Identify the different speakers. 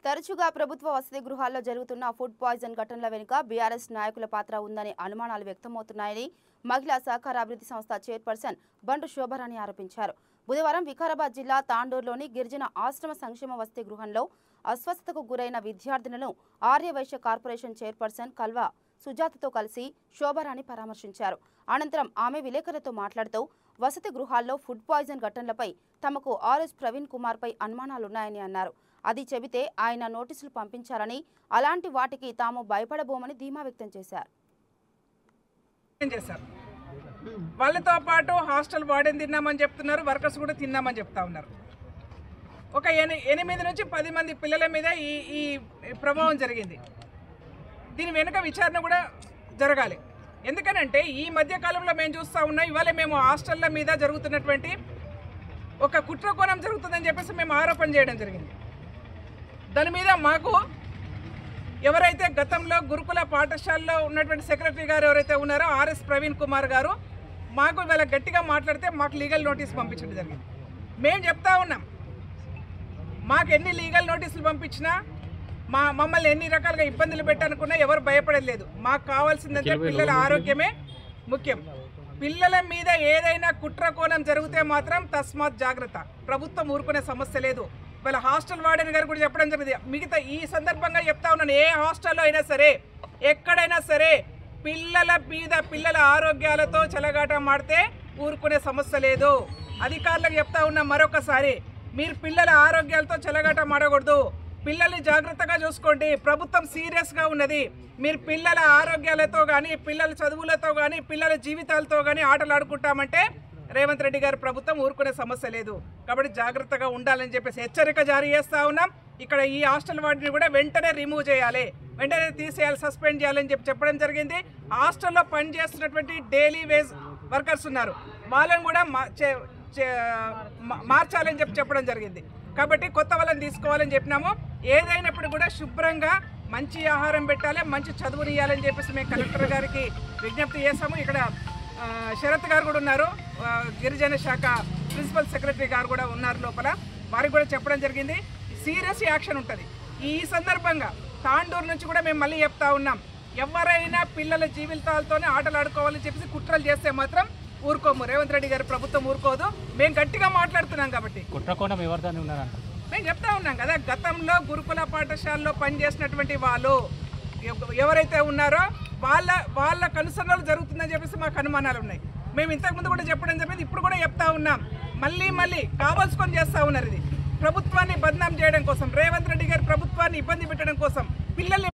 Speaker 1: తరచుగా ప్రభుత్వ వసతి గృహాల్లో జరుగుతున్న ఫుడ్ పాయిజన్ ఘటనల వెనుక బీఆర్ఎస్ నాయకుల పాత్ర ఉందనే అనుమానాలు వ్యక్తమవుతున్నాయని మహిళా సహకార అభివృద్ధి సంస్థ చైర్పర్సన్ బండు శోభరాణి ఆరోపించారు. బుధవారం వికారాబాద్ జిల్లా తాండూరులోని గిరిజన ఆశ్రమ సంక్షేమ వసతి గృహంలో అస్వస్థతకు గురైన విద్యార్థినులను ఆర్యవైశ్య కార్పొరేషన్ చైర్పర్సన్ కల్వా సుజాతతో కలిసి శోభరాణి పరామర్శించారు. అనంతరం ఆమె విలేకరులతో మాట్లాడుతూ వసతి గృహాల్లో ఫుడ్ పాయిజన్ ఘటనలపై తమకు ఆర్ఎస్ ప్రవీణ్ కుమార్ పై అనుమానాలున్నాయని అన్నారు. అది చెబితే ఆయన నోటీసులు పంపించారని, అలాంటి వాటికి తాము భయపడబోమని ధీమా వ్యక్తం చేశారు.
Speaker 2: వాళ్ళతో పాటు హాస్టల్ వార్డెన్ తిన్నామని చెప్తున్నారు, వర్కర్స్ కూడా తిన్నామని చెప్తా ఉన్నారు. ఒక 8 నుంచి 10 మంది పిల్లల మీద ఈ ప్రభావం జరిగింది. దీని వెనుక విచారణ కూడా జరగాలి. ఎందుకనంటే ఈ మధ్య కాలంలో మేము చూస్తూ ఉన్నాం, ఇవాళ మేము హాస్టళ్ల మీద జరుగుతున్నటువంటి ఒక కుట్రకోణం జరుగుతుందని చెప్పేసి మేము ఆరోపణ చేయడం జరిగింది. దాని మీద మాకు ఎవరైతే గతంలో గురుకుల పాఠశాలలో ఉన్నటువంటి సెక్రటరీ గారు ఎవరైతే ఉన్నారో ఆర్ఎస్ ప్రవీణ్ కుమార్ గారు మాకు ఇవాళ గట్టిగా మాట్లాడితే మాకు లీగల్ నోటీస్ పంపించడం జరిగింది. మేము చెప్తా ఉన్నాం, మాకు ఎన్ని లీగల్ నోటీసులు పంపించినా మమ్మల్ని ఎన్ని రకాలుగా ఇబ్బందులు పెట్టానుకున్నా ఎవరు భయపడలేదు. మాకు కావాల్సిందంటే పిల్లల ఆరోగ్యమే ముఖ్యం. పిల్లల మీద ఏదైనా కుట్ర కోణం జరిగితే మాత్రం తస్మాత్ జాగ్రత్త. ప్రభుత్వం ఊరుకునే సమస్య లేదు. వాళ్ళ హాస్టల్ వార్డెన్ గారు కూడా చెప్పడం జరిగింది. మిగతా ఈ సందర్భంగా చెప్తా ఉన్నాను, ఏ హాస్టల్లో అయినా సరే, ఎక్కడైనా సరే పిల్లల మీద పిల్లల ఆరోగ్యాలతో చెలగాట మాడితే ఊరుకునే సమస్య లేదు. అధికారులకు చెప్తా ఉన్నాం మరొకసారి, మీరు పిల్లల ఆరోగ్యాలతో చెలగాట మాడకూడదు. పిల్లల్ని జాగ్రత్తగా చూసుకోండి. ప్రభుత్వం సీరియస్గా ఉన్నది. మీరు పిల్లల ఆరోగ్యాలతో కానీ, పిల్లల చదువులతో కానీ, పిల్లల జీవితాలతో కానీ ఆటలు ఆడుకుంటామంటే రేవంత్ రెడ్డి గారి ప్రభుత్వం ఊరుకునే సమస్య లేదు. కాబట్టి జాగ్రత్తగా ఉండాలని చెప్పేసి హెచ్చరిక జారీ చేస్తూ ఉన్నాం. ఇక్కడ ఈ హాస్టల్ వాటిని కూడా వెంటనే రిమూవ్ చేయాలి, వెంటనే తీసేయాలి, సస్పెండ్ చేయాలని చెప్పడం జరిగింది. హాస్టల్లో పనిచేస్తున్నటువంటి డైలీ వేజ్ వర్కర్స్ ఉన్నారు, వాళ్ళని కూడా మార్చాలని చెప్పడం జరిగింది. కాబట్టి కొత్త వాళ్ళని తీసుకోవాలని చెప్పినాము. ఏదైనప్పుడు కూడా శుభ్రంగా మంచి ఆహారం పెట్టాలి, మంచి చదువునియాలని చెప్పేసి మేము కలెక్టర్ గారికి విజ్ఞప్తి చేస్తాము. ఇక్కడ శరత్ గారు కూడా ఉన్నారు, గిరిజన శాఖ ప్రిన్సిపల్ సెక్రటరీ గారు కూడా ఉన్నారు లోపల. వారికి కూడా చెప్పడం జరిగింది, సీరియస్ యాక్షన్ ఉంటుంది. ఈ సందర్భంగా తాండూరు నుంచి కూడా మేము మళ్ళీ చెప్తా ఉన్నాం, ఎవరైనా పిల్లల జీవితాలతోనే ఆటలు ఆడుకోవాలని చెప్పేసి కుట్రలు చేస్తే మాత్రం ఊరుకోము. రేవంత్ రెడ్డి గారి ప్రభుత్వం ఊరుకోదు. మేము గట్టిగా మాట్లాడుతున్నాం కాబట్టి మేము చెప్తా ఉన్నాం కదా, గతంలో గురుకుల పాఠశాలలో పనిచేసినటువంటి వాళ్ళు ఎవరైతే ఉన్నారో వాళ్ళ కనుసరణలు జరుగుతుందని చెప్పేసి మాకు అనుమానాలు ఉన్నాయి. మేము ఇంతకుముందు కూడా చెప్పడం జరిగింది, ఇప్పుడు కూడా చెప్తా ఉన్నాం. మళ్ళీ కావాల్సుకొని చేస్తూ ఉన్నారు. ఇది ప్రభుత్వాన్ని బద్నాం చేయడం కోసం, రేవంత్ రెడ్డి గారి ప్రభుత్వాన్ని ఇబ్బంది పెట్టడం కోసం, పిల్లల్ని